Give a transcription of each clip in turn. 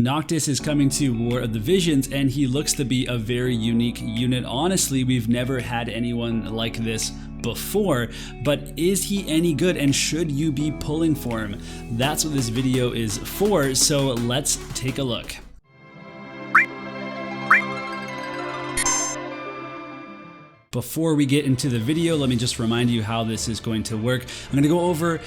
Noctis is coming to War of the Visions, and he looks to be a very unique unit. Honestly, we've never had anyone like this before, but is he any good and should you be pulling for him? That's what this video is for, so let's take a look. Before we get into the video, let me just remind you how this is going to work. I'm going to go over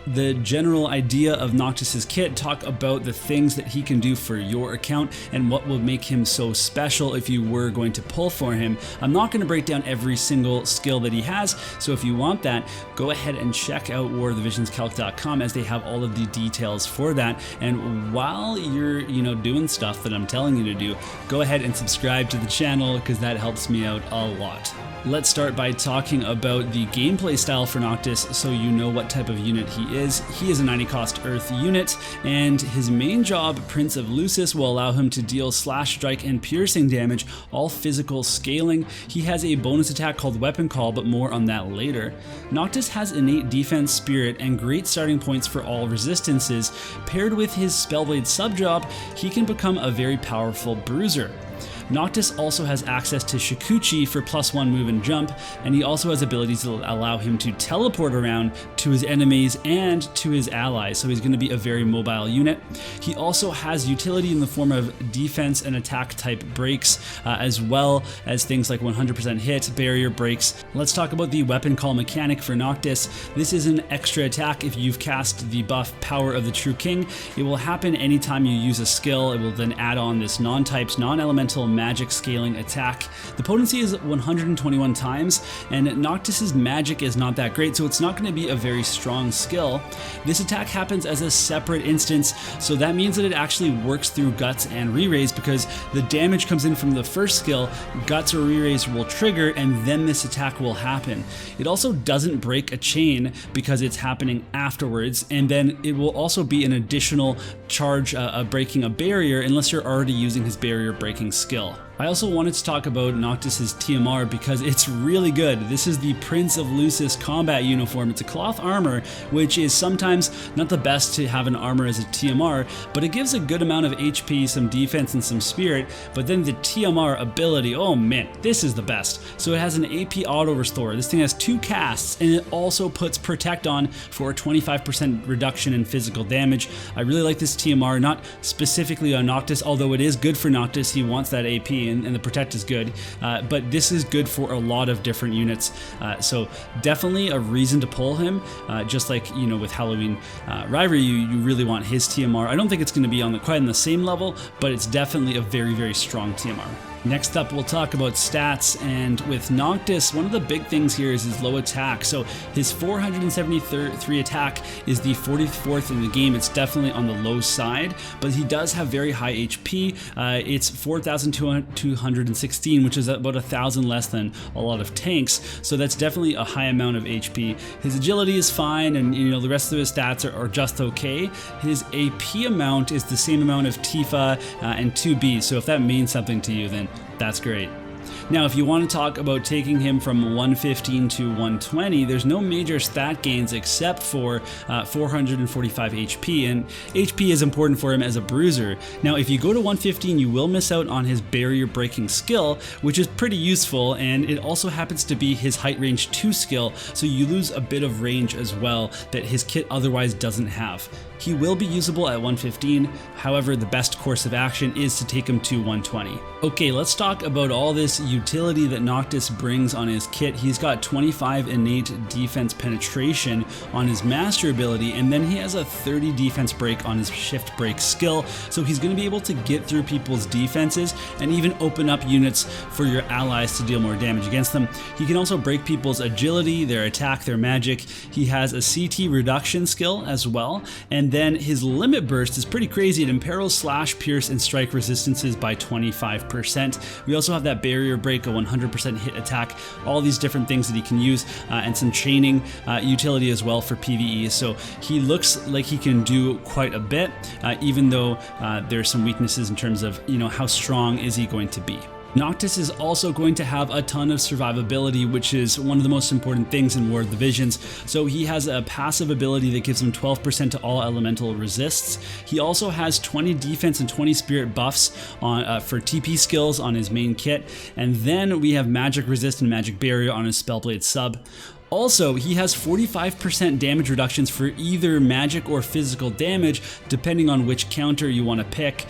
the general idea of Noctis's kit, talk about the things that he can do for your account and what will make him so special if you were going to pull for him. I'm not going to break down every single skill that he has, so if you want that, go ahead and check out warofthevisionscalc.com as they have all of the details for that. And while you're doing stuff that I'm telling you to do, go ahead and subscribe to the channel because that helps me out a lot. Let's start by talking about the gameplay style for Noctis so you know what type of unit he is. He is a 90 cost Earth unit, and his main job, Prince of Lucis, will allow him to deal slash, strike, and piercing damage, all physical scaling. He has a bonus attack called Weapon Call, but more on that later. Noctis has innate defense, spirit, and great starting points for all resistances. Paired with his Spellblade subjob, he can become a very powerful bruiser. Noctis also has access to Shikuchi for +1 move and jump, and he also has abilities that allow him to teleport around to his enemies and to his allies, so he's going to be a very mobile unit. He also has utility in the form of defense and attack type breaks, as well as things like 100% hit, barrier breaks. Let's talk about the weapon call mechanic for Noctis. This is an extra attack if you've cast the buff Power of the True King. It will happen anytime you use a skill. It will then add on this non-types, non-elemental magic scaling attack. The potency is 121 times, and Noctis's magic is not that great, so it's not going to be a very strong skill. This attack happens as a separate instance, so that means that it actually works through Guts and Re-Raise because the damage comes in from the first skill, Guts or Re-Raise will trigger, and then this attack will happen. It also doesn't break a chain because it's happening afterwards, and then it will also be an additional charge breaking a barrier unless you're already using his barrier breaking skill. I also wanted to talk about Noctis's TMR because it's really good. This is the Prince of Lucis combat uniform. It's a cloth armor, which is sometimes not the best to have an armor as a TMR, but it gives a good amount of HP, some defense, and some spirit. But then the TMR ability, oh man, this is the best. So it has an AP auto restore. This thing has 2 casts, and it also puts Protect on for a 25% reduction in physical damage. I really like this TMR, not specifically on Noctis, although it is good for Noctis. He wants that AP, and the Protect is good, but this is good for a lot of different units, so definitely a reason to pull him, just like with Halloween Rivalry, you really want his TMR. I don't think it's going to be on quite on the same level, but it's definitely a very, very strong TMR. Next up, we'll talk about stats, and with Noctis, one of the big things here is his low attack. So his 473 attack is the 44th in the game. It's definitely on the low side, but he does have very high HP. It's 4,216, which is about 1,000 less than a lot of tanks, so that's definitely a high amount of HP. His agility is fine, and the rest of his stats are just okay. His AP amount is the same amount of Tifa and 2B, so if that means something to you, then that's great. Now, if you want to talk about taking him from 115 to 120, there's no major stat gains except for 445 HP, and HP is important for him as a bruiser. Now, if you go to 115, you will miss out on his barrier breaking skill, which is pretty useful, and it also happens to be his height range 2 skill, so you lose a bit of range as well that his kit otherwise doesn't have. He will be usable at 115, however, the best course of action is to take him to 120. Okay, let's talk about all this utility that Noctis brings on his kit. He's got 25 innate defense penetration on his master ability, and then he has a 30 defense break on his shift break skill, so he's going to be able to get through people's defenses and even open up units for your allies to deal more damage against them. He can also break people's agility, their attack, their magic. He has a CT reduction skill as well, and then his limit burst is pretty crazy. It imperils slash, pierce, and strike resistances by 25%. We also have that barrier break, a 100% hit attack, all these different things that he can use, and some chaining utility as well for PvE. So he looks like he can do quite a bit, even though there's some weaknesses in terms of how strong is he going to be. Noctis is also going to have a ton of survivability, which is one of the most important things in War of the Visions. So he has a passive ability that gives him 12% to all elemental resists. He also has 20 defense and 20 spirit buffs on, for TP skills on his main kit. And then we have magic resist and magic barrier on his Spellblade sub. Also, he has 45% damage reductions for either magic or physical damage, depending on which counter you want to pick.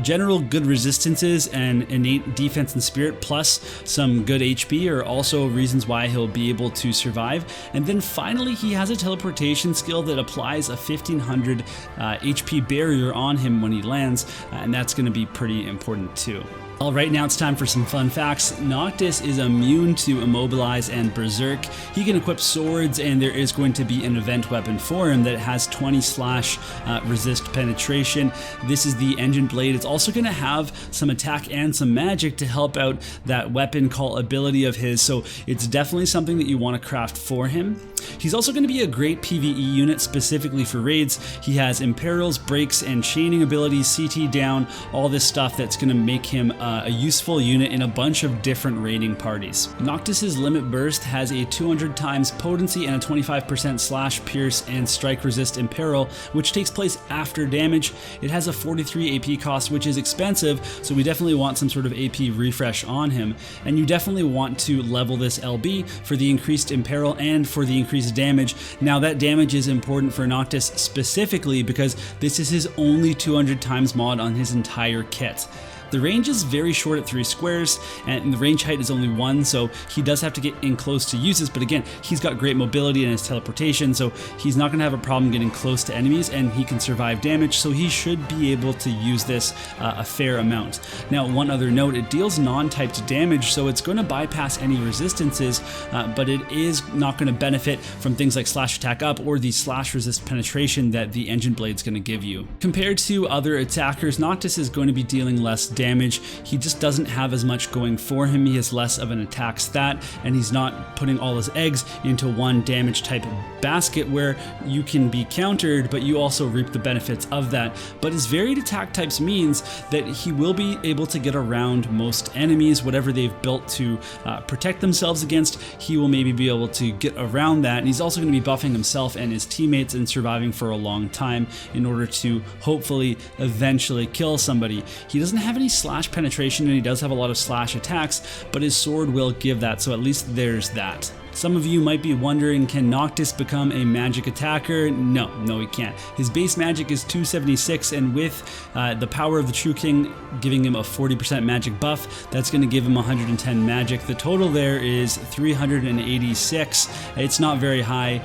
General good resistances and innate defense and spirit plus some good HP are also reasons why he'll be able to survive. And then finally, he has a teleportation skill that applies a 1500 HP barrier on him when he lands, and that's going to be pretty important too. Alright, now it's time for some fun facts. Noctis is immune to Immobilize and Berserk. He can equip swords, and there is going to be an event weapon for him that has 20 slash resist penetration. This is the Engine Blade. It's also going to have some attack and some magic to help out that weapon call ability of his, so it's definitely something that you want to craft for him. He's also going to be a great PvE unit specifically for raids. He has Imperils, Breaks, and Chaining abilities, CT down, all this stuff that's going to make him a useful unit in a bunch of different raiding parties. Noctis's Limit Burst has a 200 times potency and a 25% slash, pierce, and strike resist Imperil, which takes place after damage. It has a 43 AP cost, which is expensive, so we definitely want some sort of AP refresh on him. And you definitely want to level this LB for the increased Imperil and for the increased damage. Now that damage is important for Noctis specifically because this is his only 200 times mod on his entire kit. The range is very short at 3 squares, and the range height is only 1, so he does have to get in close to use this, but again, he's got great mobility and his teleportation, so he's not going to have a problem getting close to enemies, and he can survive damage, so he should be able to use this a fair amount. Now, one other note, it deals non-typed damage, so it's going to bypass any resistances, but it is not going to benefit from things like slash attack up or the slash resist penetration that the Engine Blade's going to give you. Compared to other attackers, Noctis is going to be dealing less damage. He just doesn't have as much going for him. He has less of an attack stat, and he's not putting all his eggs into one damage type basket where you can be countered, but you also reap the benefits of that. But his varied attack types means that he will be able to get around most enemies, whatever they've built to protect themselves against, he will maybe be able to get around that. And he's also going to be buffing himself and his teammates and surviving for a long time in order to hopefully eventually kill somebody. He doesn't have any slash penetration, and he does have a lot of slash attacks, but his sword will give that, so at least there's that. Some of you might be wondering, can Noctis become a magic attacker? No, he can't. His base magic is 276, and with the power of the True King giving him a 40% magic buff, that's going to give him 110 magic. The total there is 386. It's not very high.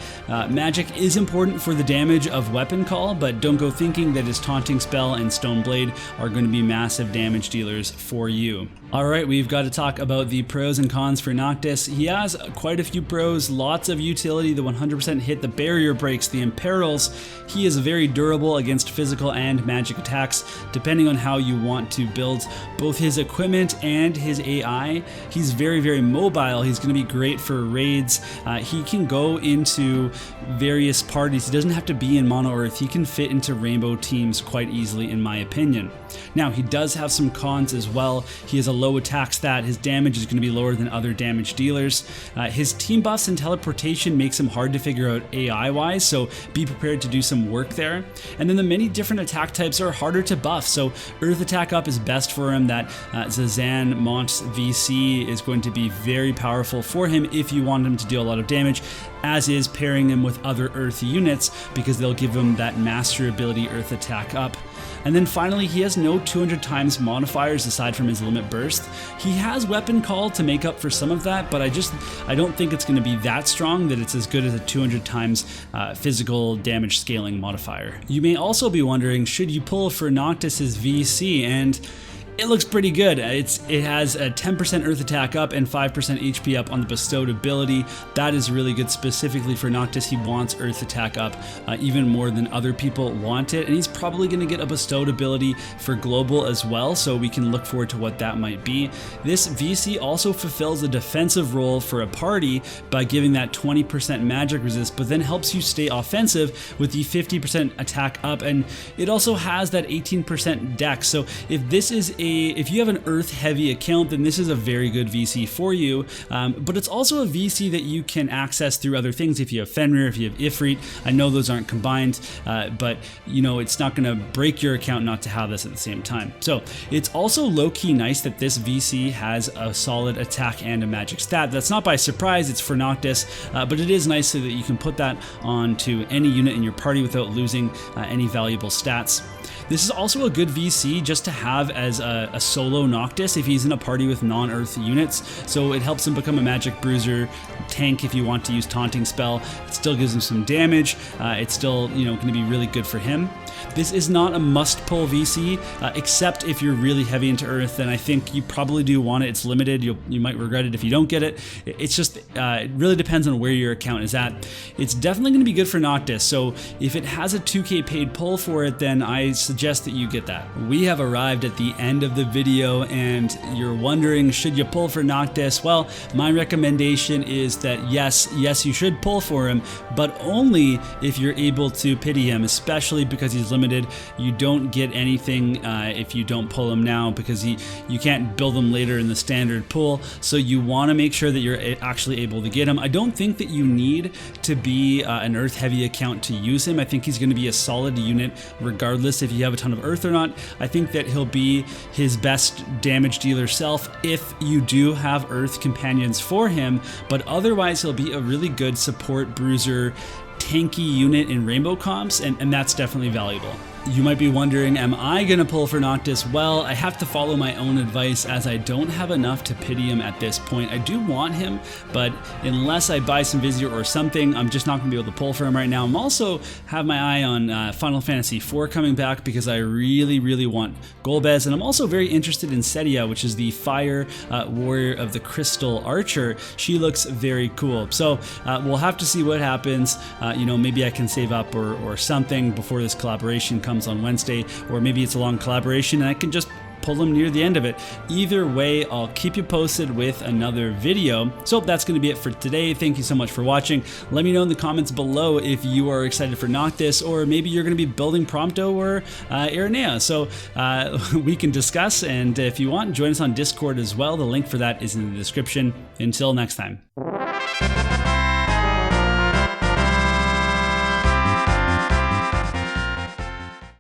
Magic is important for the damage of weapon call, but don't go thinking that his taunting spell and stone blade are going to be massive damage dealers for you. Alright, we've got to talk about the pros and cons for Noctis. He has quite a few pros, lots of utility, the 100% hit, the barrier breaks, the imperils. He is very durable against physical and magic attacks, depending on how you want to build both his equipment and his AI. He's very, very mobile. He's going to be great for raids. He can go into various parties. He doesn't have to be in Mono Earth. He can fit into rainbow teams quite easily, in my opinion. Now, he does have some cons as well. He has a low attack stat. His damage is going to be lower than other damage dealers. His team buffs and teleportation makes him hard to figure out AI wise, so be prepared to do some work there. And then the many different attack types are harder to buff, so Earth Attack Up is best for him. That Zazan Mont VC is going to be very powerful for him if you want him to deal a lot of damage, as is pairing him with other Earth units because they'll give him that master ability Earth Attack Up. And then finally, he has no 200 times modifiers aside from his limit burst. He has weapon call to make up for some of that, but I don't think it's going to be that strong that it's as good as a 200 times physical damage scaling modifier. You may also be wondering, should you pull for Noctis's VC? And it looks pretty good. It has a 10% Earth Attack Up and 5% HP up on the bestowed ability. That is really good specifically for Noctis. He wants Earth Attack Up even more than other people want it, and he's probably going to get a bestowed ability for global as well, so we can look forward to what that might be. This VC also fulfills a defensive role for a party by giving that 20% magic resist, but then helps you stay offensive with the 50% attack up, and it also has that 18% dex. So if this is if you have an Earth heavy account, then this is a very good VC for you. But it's also a VC that you can access through other things. If you have Fenrir, if you have Ifrit, I know those aren't combined, but you know, it's not going to break your account not to have this at the same time. So it's also low-key nice that this VC has a solid attack and a magic stat. That's not by surprise, it's for Noctis, but it is nice so that you can put that onto any unit in your party without losing any valuable stats. This is also a good VC just to have as a solo Noctis if he's in a party with non-Earth units. So it helps him become a magic bruiser, tank if you want to use taunting spell. It still gives him some damage. It's still, you know, going to be really good for him. This is not a must-pull VC, except if you're really heavy into Earth, then I think you probably do want it. It's limited. You might regret it if you don't get it. It's just, it really depends on where your account is at. It's definitely going to be good for Noctis, so if it has a 2k paid pull for it, then I suggest that you get that. We have arrived at the end of the video, and you're wondering, should you pull for Noctis? Well, my recommendation is that yes, you should pull for him, but only if you're able to pity him, especially because he's limited. You don't get anything if you don't pull him now, because you can't build him later in the standard pool, so you want to make sure that you're actually able to get him. I don't think that you need to be an Earth heavy account to use him. I think he's going to be a solid unit regardless if you have a ton of Earth or not. I think that he'll be his best damage dealer self if you do have Earth companions for him, but otherwise he'll be a really good support bruiser tanky unit in rainbow comps, and that's definitely valuable. You might be wondering, am I going to pull for Noctis? Well, I have to follow my own advice as I don't have enough to pity him at this point. I do want him, but unless I buy some Vizier or something, I'm just not going to be able to pull for him right now. I'm also have my eye on Final Fantasy IV coming back because I really want Golbez, and I'm also very interested in Mysidia, which is the fire warrior of the Crystal Archer. She looks very cool. So we'll have to see what happens. You know, maybe I can save up or something before this collaboration comes on Wednesday, or maybe it's a long collaboration and I can just pull them near the end of it. Either way, I'll keep you posted with another video. So that's going to be it for today. Thank you so much for watching. Let me know in the comments below if you are excited for Noctis, or maybe you're going to be building Prompto or Irenea. So we can discuss, and if you want, join us on Discord as well. The link for that is in the description. Until next time.